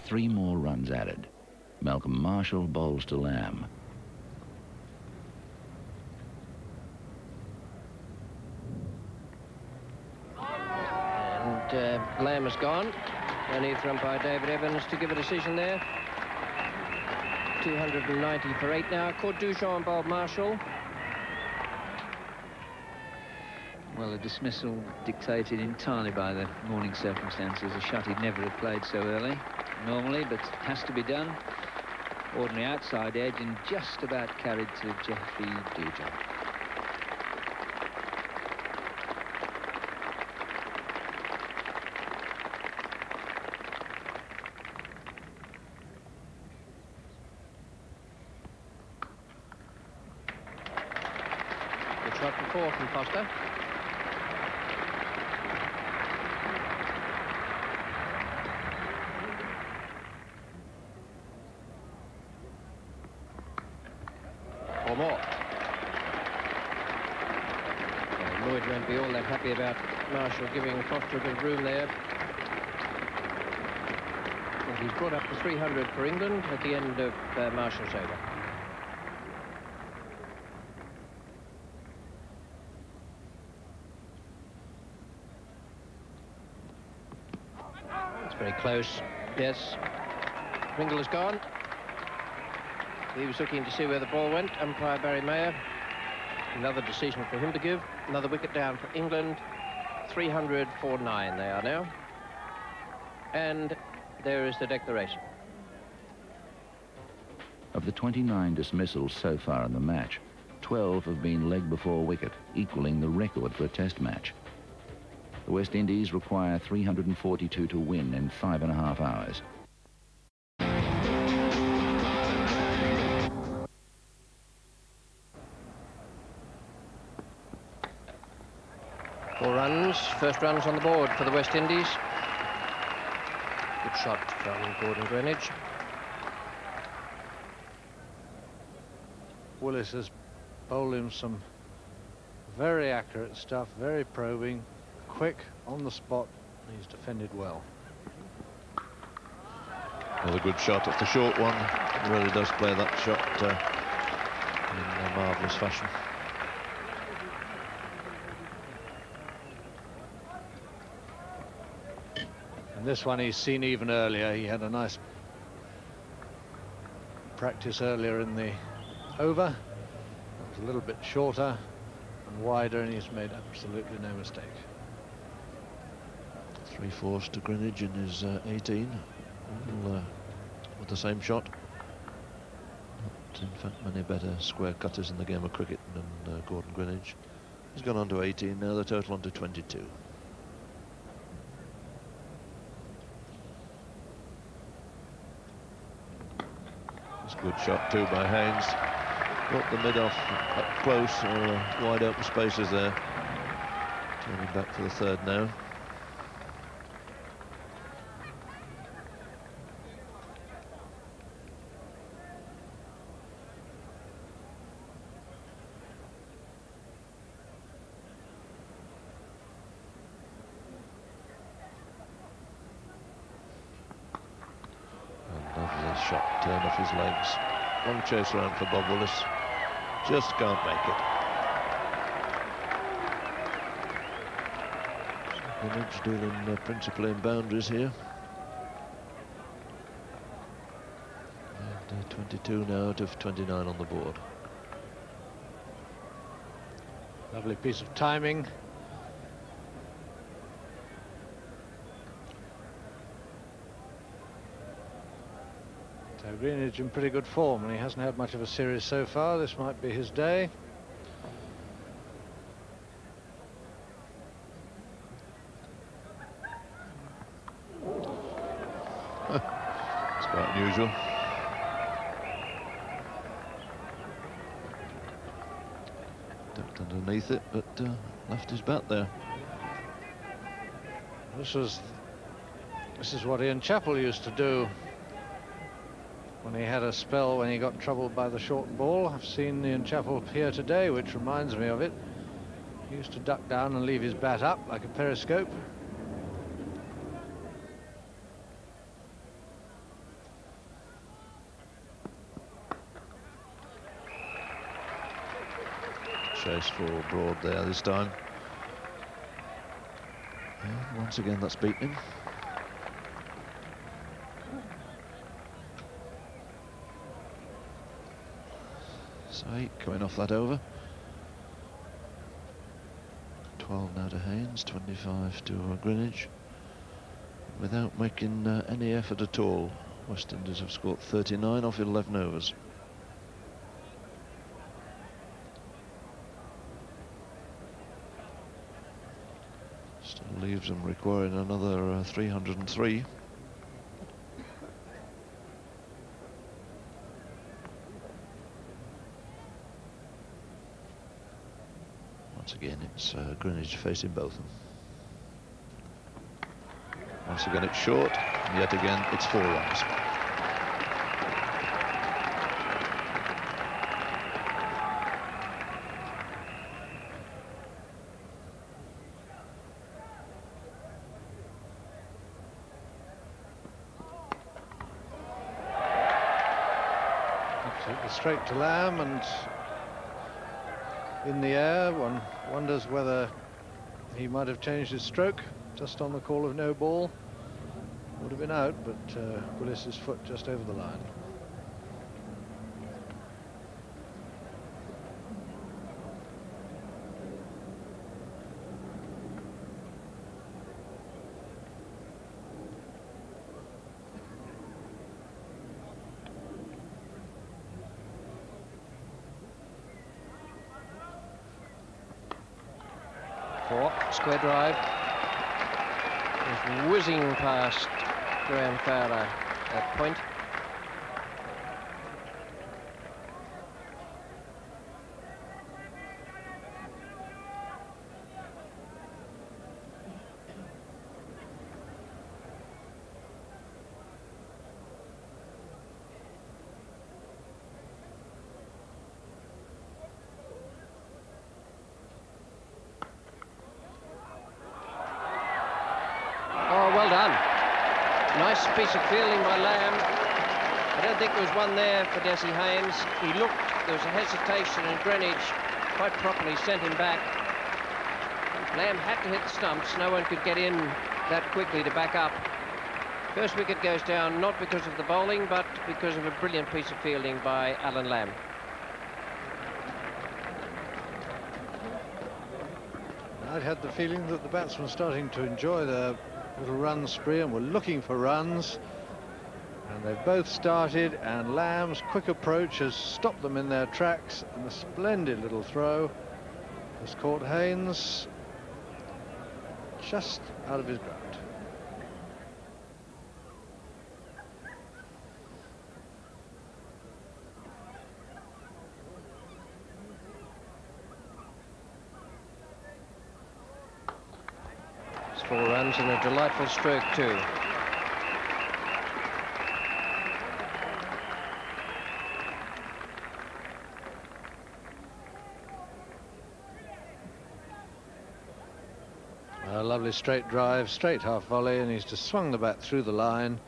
3 more runs added. Malcolm Marshall bowls to Lamb. And Lamb has gone. No need for umpire David Evans to give a decision there. 290 for 8 now. Court Duchamp bowled Marshall. Well, a dismissal dictated entirely by the morning circumstances. A shot he'd never have played so early, normally, but has to be done. Ordinary outside edge and just about carried to Jeffrey Dujon. Good shot for 4 from Foster. Or more. Well, Lloyd won't be all that happy about Marshall giving Foster a bit of room there. And he's brought up to 300 for England at the end of Marshall's over. It's very close. Yes. Pringle has gone. He was looking to see where the ball went. Umpire Barry Mayer. Another decision for him to give. Another wicket down for England. 300 for 9 they are now. And there is the declaration. Of the 29 dismissals so far in the match, 12 have been leg before wicket, equaling the record for a test match. The West Indies require 342 to win in 5.5 hours. Four runs, first runs on the board for the West Indies. Good shot from Gordon Greenidge. Willis has bowled him some very accurate stuff, very probing, quick, on the spot. He's defended well. Another good shot. It's the short one. He really does play that shot in a marvellous fashion. And this one he's seen even earlier. He had a nice practice earlier in the over. It was a little bit shorter and wider, and he's made absolutely no mistake. 3/4 to Greenidge in his 18 with the same shot. Not, in fact, many better square cutters in the game of cricket than Gordon Greenidge. He's gone on to 18 now, the total on to 22. It's a good shot too by Haynes. Got the mid off up close, wide open spaces there. Turning back for the third now. Lovely shot, turn off his legs. Long chase around for Bob Willis. Just can't make it. Greenidge dealing principally in boundaries here. And 22 now out of 29 on the board. Lovely piece of timing. So Greenidge in pretty good form, and he hasn't had much of a series so far. This might be his day. It's quite unusual. Ducked underneath it, but left his bat there. This is what Ian Chappell used to do when he had a spell when he got troubled by the short ball. I've seen Ian Chappell here today, which reminds me of it. He used to duck down and leave his bat up like a periscope. chase for Broad there this time. And once again, that's beaten him. So 8 coming off that over. 12 now to Haynes, 25 to Greenidge. Without making any effort at all, West Indies have scored 39 off 11 overs. Still leaves them requiring another 303. Once again, it's Greenidge facing both of them. Once again, it's short, and yet again, it's 4 runs. Straight to Lamb, and in the air, one wonders whether he might have changed his stroke just on the call of no ball. Would have been out, but Willis's foot just over the line. Square drive. Is whizzing past Graham Fowler at point. Nice piece of fielding by Lamb. I don't think there was one there for Dessie Haynes. He looked, there was a hesitation, and Greenidge quite properly sent him back. Lamb had to hit the stumps. No one could get in that quickly to back up. First wicket goes down not because of the bowling, but because of a brilliant piece of fielding by Alan Lamb. I'd had the feeling that the batsmen were starting to enjoy their little run spree and were looking for runs, and they've both started, and Lamb's quick approach has stopped them in their tracks, and a splendid little throw has caught Haynes just out of his ground. It's 4 runs and a delightful stroke too. A lovely straight drive, straight half volley, and he's just swung the bat through the line.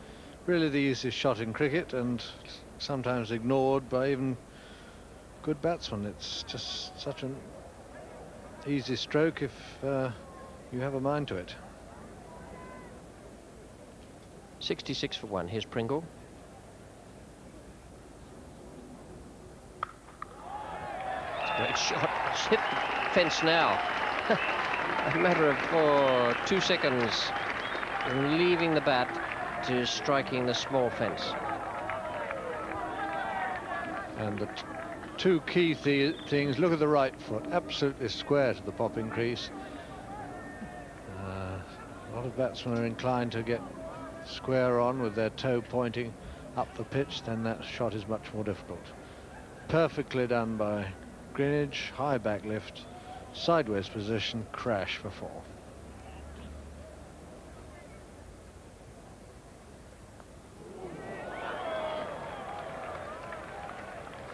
Really the easiest shot in cricket, and sometimes ignored by even good batsmen. It's just such an easy stroke if you have a mind to it. 66 for 1. Here's Pringle. It's a great shot. It's hit the fence now. A matter of 2 seconds from leaving the bat to striking the small fence. And the two key things, look at the right foot, absolutely square to the popping crease. A lot of batsmen are inclined to get square on with their toe pointing up the pitch, then that shot is much more difficult. Perfectly done by Greenidge, high back lift, sideways position, crash for 4.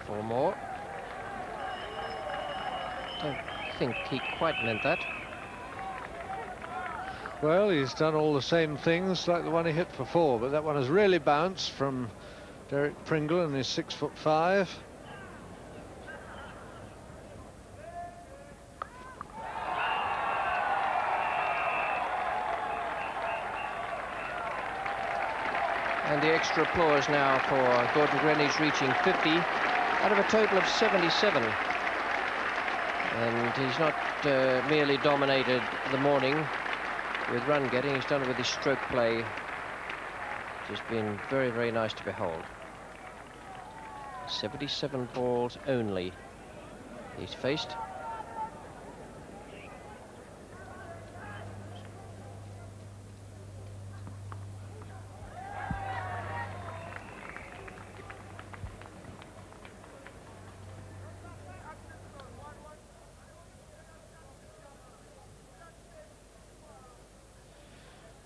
Four more. Don't think he quite meant that. Well, he's done all the same things like the one he hit for 4, but that one has really bounced from Derek Pringle, and he's 6'5". And the extra applause now for Gordon Greenidge, reaching 50 out of a total of 77. And he's not merely dominated the morning with run getting, he's done it with his stroke play. Just been very, very nice to behold. 77 balls only he's faced.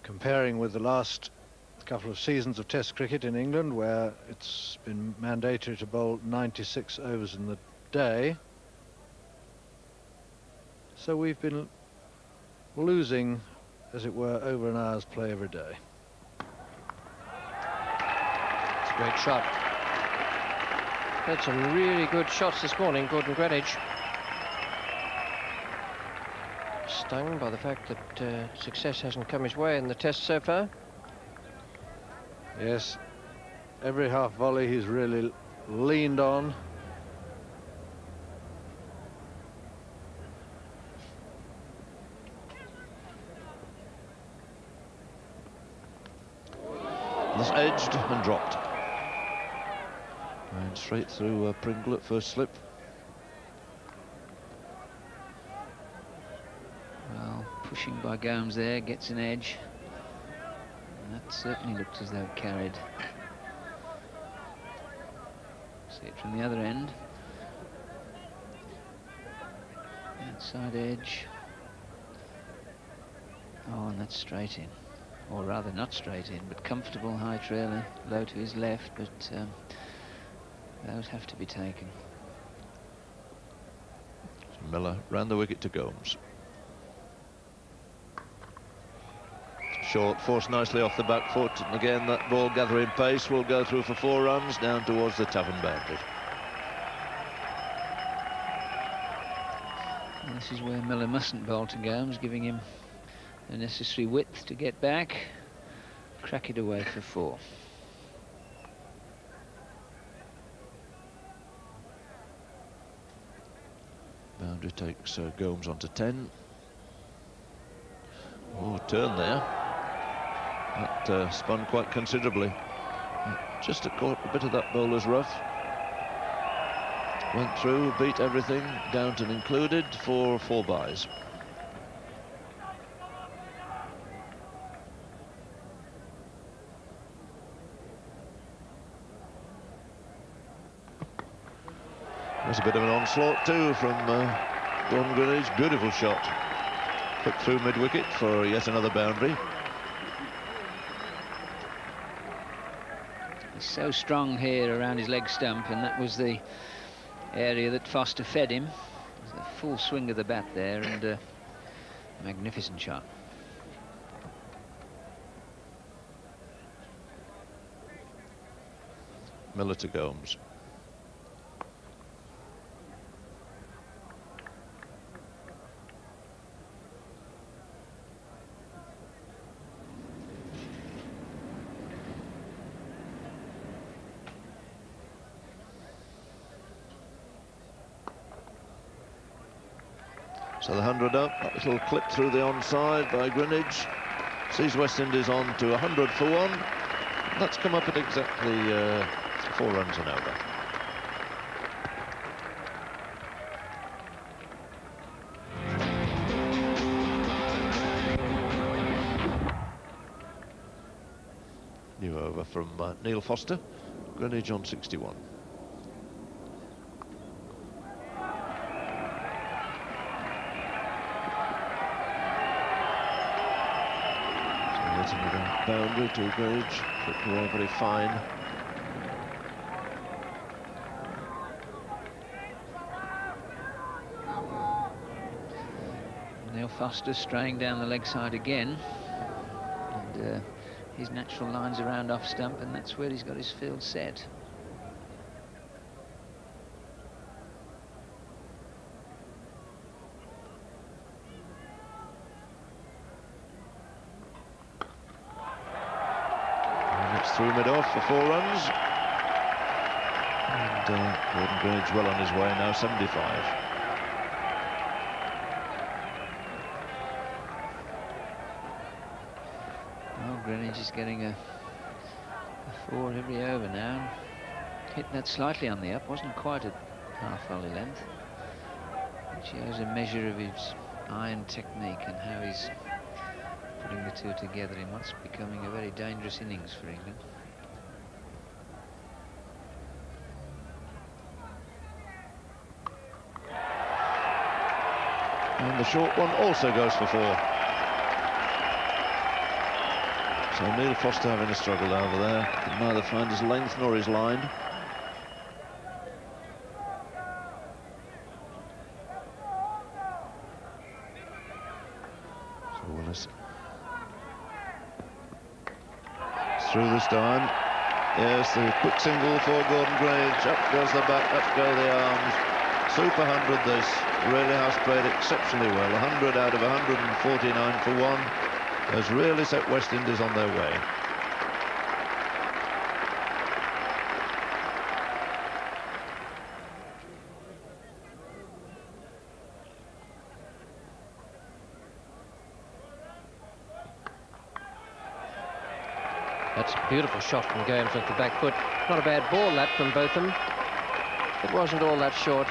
Comparing with the last couple of seasons of Test cricket in England, where it's been mandatory to bowl 96 overs in the day, so we've been losing, as it were, over an hour's play every day. It's a great shot. Had some really good shots this morning, Gordon Greenidge. Stung by the fact that success hasn't come his way in the Test so far. Yes, every half volley he's really leaned on. This edged and dropped. And straight through Pringle at first slip. Well, pushing by Gomes there, gets an edge. And that certainly looked as though it carried. See it from the other end. Outside edge. Oh, and that's straight in. Or rather not straight in, but comfortable height really, low to his left, but those have to be taken. So Miller ran the wicket to Gomes. Short, forced nicely off the back foot, and again that ball gathering pace will go through for 4 runs down towards the Tavern boundary. Well, this is where Miller mustn't bowl to Gomes, giving him the necessary width to get back. Crack it away for 4. Boundary takes Gomes on to 10. Oh, turn there. That spun quite considerably. Just caught a bit of that bowler's rough. Went through, beat everything, Downton included, for 4 byes. There's a bit of an onslaught too from Gordon Greenidge. Beautiful shot. Put through mid-wicket for yet another boundary. He's so strong here around his leg stump, and that was the area that Foster fed him. There's a full swing of the bat there, and a magnificent shot. Miller to Gomes. So the 100 up, that little clip through the onside by Greenidge sees West Indies on to 100 for 1. That's come up at exactly 4 runs and over. New over from Neil Foster. Greenidge on 61. Boundary to Greenidge, flipped away very fine. Neil Foster straying down the leg side again, and his natural line's around off stump, and that's where he's got his field set. through mid-off for 4 runs. And Gordon Greenidge well on his way now, 75. Well, Greenidge is getting a 4 every over now. Hit that slightly on the up, wasn't quite at half volley length. It shows a measure of his iron technique and how he's putting the two together in what's becoming a very dangerous innings for England. And the short one also goes for 4. So Neil Foster having a struggle over there. Can neither find his length nor his line. So Willis. Through this time. Yes, the quick single for Gordon Greenidge. Up goes the bat, up go the arms. Super 100 this. Really has played exceptionally well. 100 out of 149 for 1. Has really set West Indies on their way. That's a beautiful shot from Gomes off the back foot. Not a bad ball, that, from Botham. It wasn't all that short.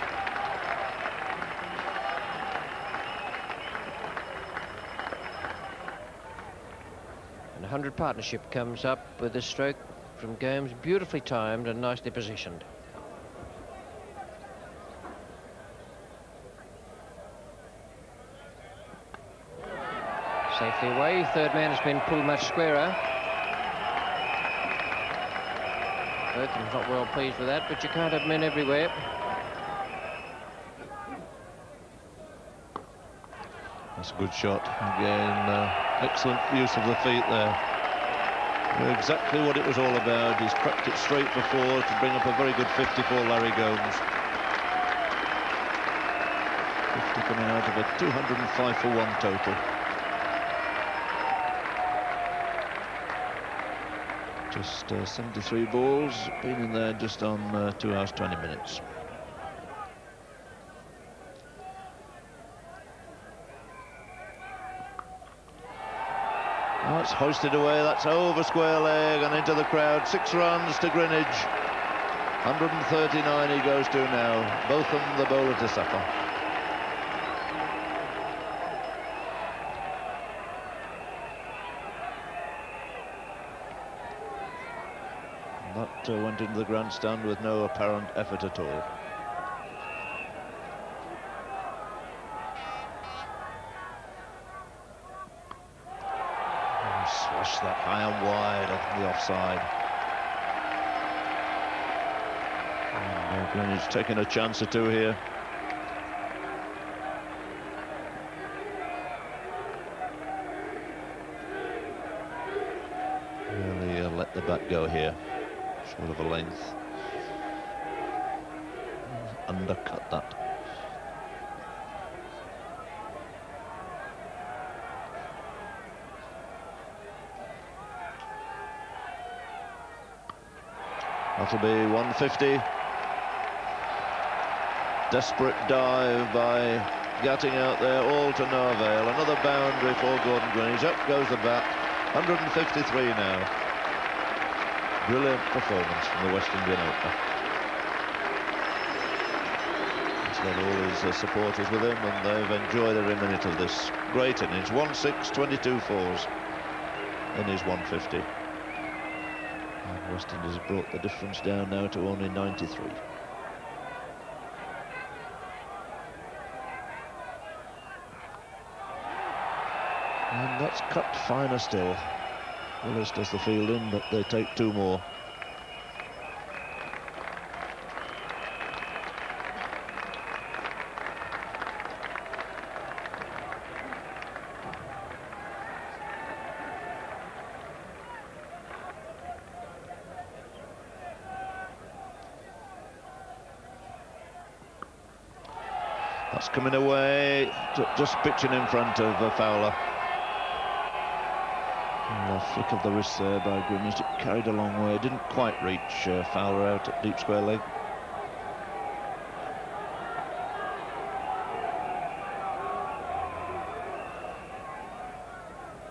And 100 partnership comes up with a stroke from Gomes, beautifully timed and nicely positioned. Safely away. Third man has been pulled much squarer. Botham's not well pleased with that, but you can't have men everywhere. That's a good shot. Again, excellent use of the feet there. Knew exactly what it was all about. He's cracked it straight before to bring up a very good 50 for Larry Gomes. 50 coming out of a 205 for 1 total. Just 73 balls, been in there just on 2 hours 20 minutes. That's hoisted away, that's over square leg and into the crowd. 6 runs to Greenidge. 139 he goes to now. Botham the bowler to suffer. That went into the grandstand with no apparent effort at all. Swash that high and wide off the offside. And Greenidge taking a chance or two here. Really let the bat go here. Short of a length. Undercut that. That'll be 150. Desperate dive by Gatting out there, all to no avail. Another boundary for Gordon Greenidge. Up goes the bat. 153 now. Brilliant performance from the West Indian opener. He's got all his supporters with him, and they've enjoyed every minute of this great innings. 1-6, 22 fours in his 150. And West Indies have brought the difference down now to only 93. And that's cut finer still. Willis does the fielding, but they take 2 more. That's coming away, just pitching in front of Fowler. And a flick of the wrist there by Greenidge. It carried a long way, didn't quite reach Fowler out at deep square leg.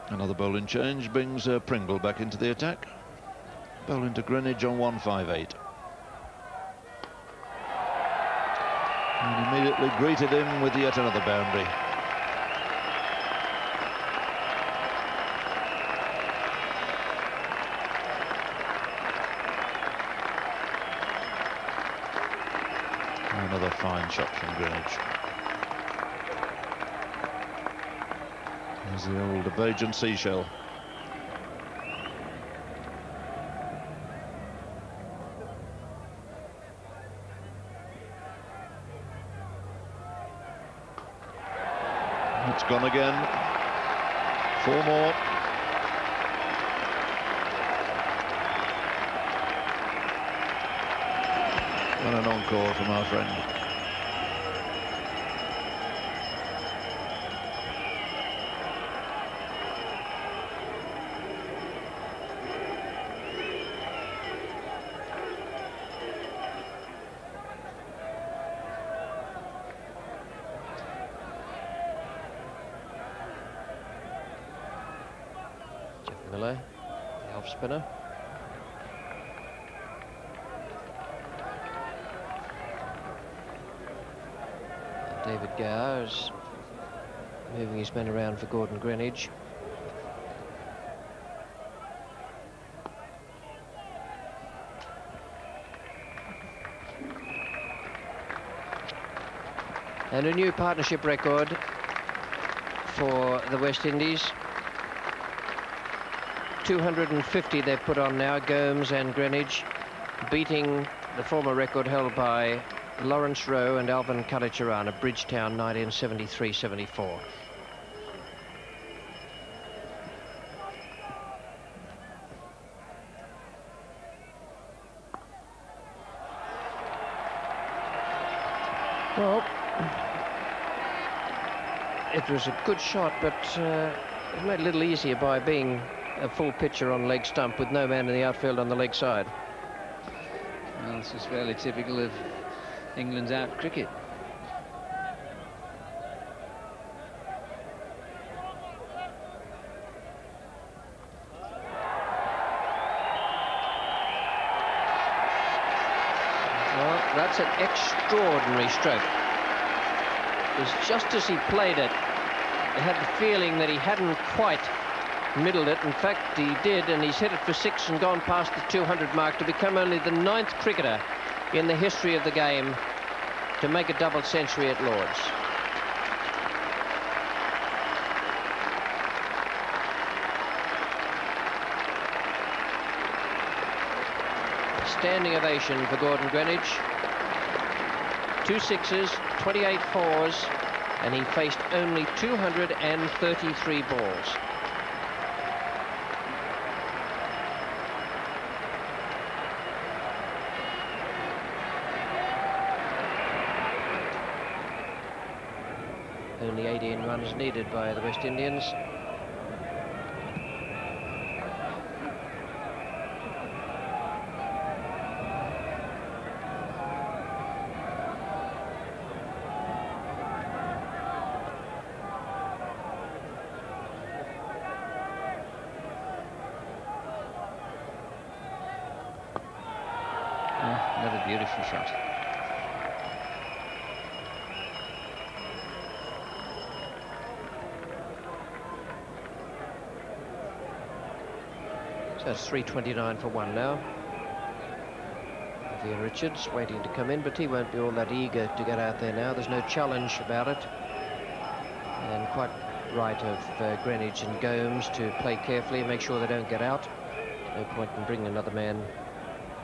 Another bowling change brings Pringle back into the attack. Bowling to Greenidge on 158. And immediately greeted him with yet another boundary. Another fine shot from Greenidge. There's the old Bajan seashell. It's gone again. 4 more. And an encore from our friend. Miller, the off spinner. David Gower is moving his men around for Gordon Greenidge. And a new partnership record for the West Indies. 250 they've put on now, Gomes and Greenidge, beating the former record held by Lawrence Rowe and Alvin Kalicharan of Bridgetown, 1973-74. Well, it was a good shot, but it made it a little easier by being a full pitcher on leg stump with no man in the outfield on the leg side. Well, this is fairly typical of England's out cricket. Well, that's an extraordinary stroke. It was just as he played it, I had the feeling that he hadn't quite middled it. In fact, he did, and he's hit it for 6 and gone past the 200 mark to become only the 9th cricketer in the history of the game to make a double century at Lord's. Standing ovation for Gordon Greenidge. 2 sixes, 28 fours, and he faced only 233 balls. Only 18 runs needed by the West Indians. Another beautiful shot. So it's 3:29 for 1 now. Vivian Richards waiting to come in, but he won't be all that eager to get out there now. There's no challenge about it. And quite right of Greenidge and Gomes to play carefully and make sure they don't get out. No point in bringing another man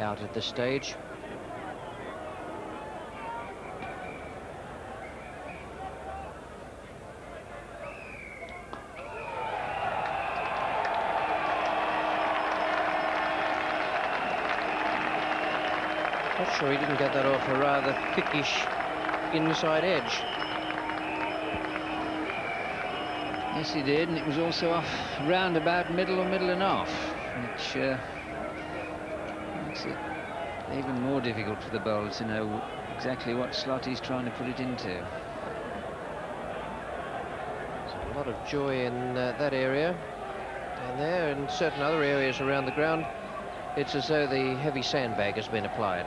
out at this stage. Not sure he didn't get that off a rather thickish inside edge. Yes, he did, and it was also off round about middle or middle and off, which makes it even more difficult for the bowler to know exactly what slot he's trying to put it into. There's a lot of joy in that area, and there in certain other areas around the ground it's as though the heavy sandbag has been applied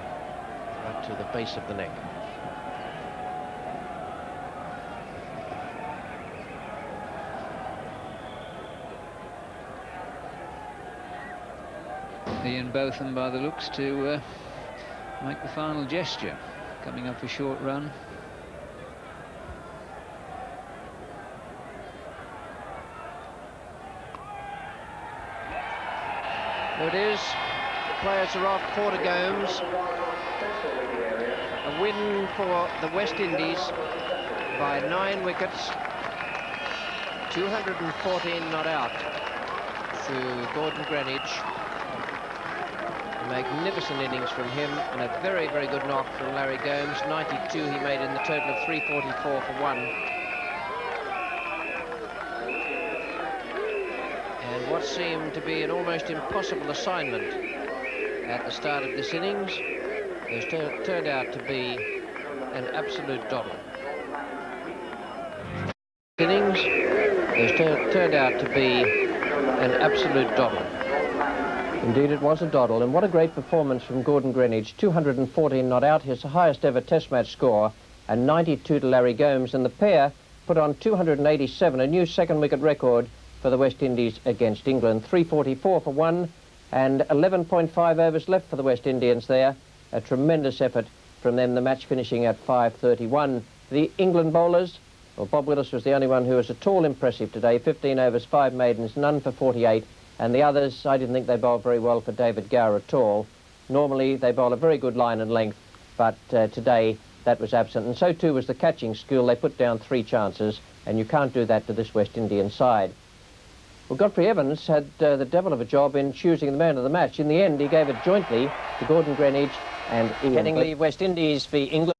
right to the base of the neck. Ian Botham, by the looks, to make the final gesture, coming up a short run. There it is. The players are off. Quarter Gomes. A win for the West Indies by 9 wickets. 214 not out to Gordon Greenidge. A magnificent innings from him, and a very, very good knock from Larry Gomes. 92 he made in the total of 344 for 1. And what seemed to be an almost impossible assignment at the start of this innings has turned out to be an absolute doddle. Innings has turned out to be an absolute doddle. Indeed, it was a doddle, and what a great performance from Gordon Greenidge. 214 not out, his highest ever Test match score, and 92 to Larry Gomes, and the pair put on 287, a new second wicket record for the West Indies against England. 344 for 1, and 11.5 overs left for the West Indians there. A tremendous effort from them, the match finishing at 5:31. The England bowlers, well, Bob Willis was the only one who was at all impressive today. 15 overs, 5 maidens, none for 48. And the others, I didn't think they bowled very well for David Gower at all. Normally, they bowl a very good line and length, but today that was absent. And so too was the catching skill. They put down 3 chances, and you can't do that to this West Indian side. Well, Godfrey Evans had the devil of a job in choosing the man of the match. In the end, he gave it jointly to Gordon Greenidge and Ian. Heading leave West Indies v England.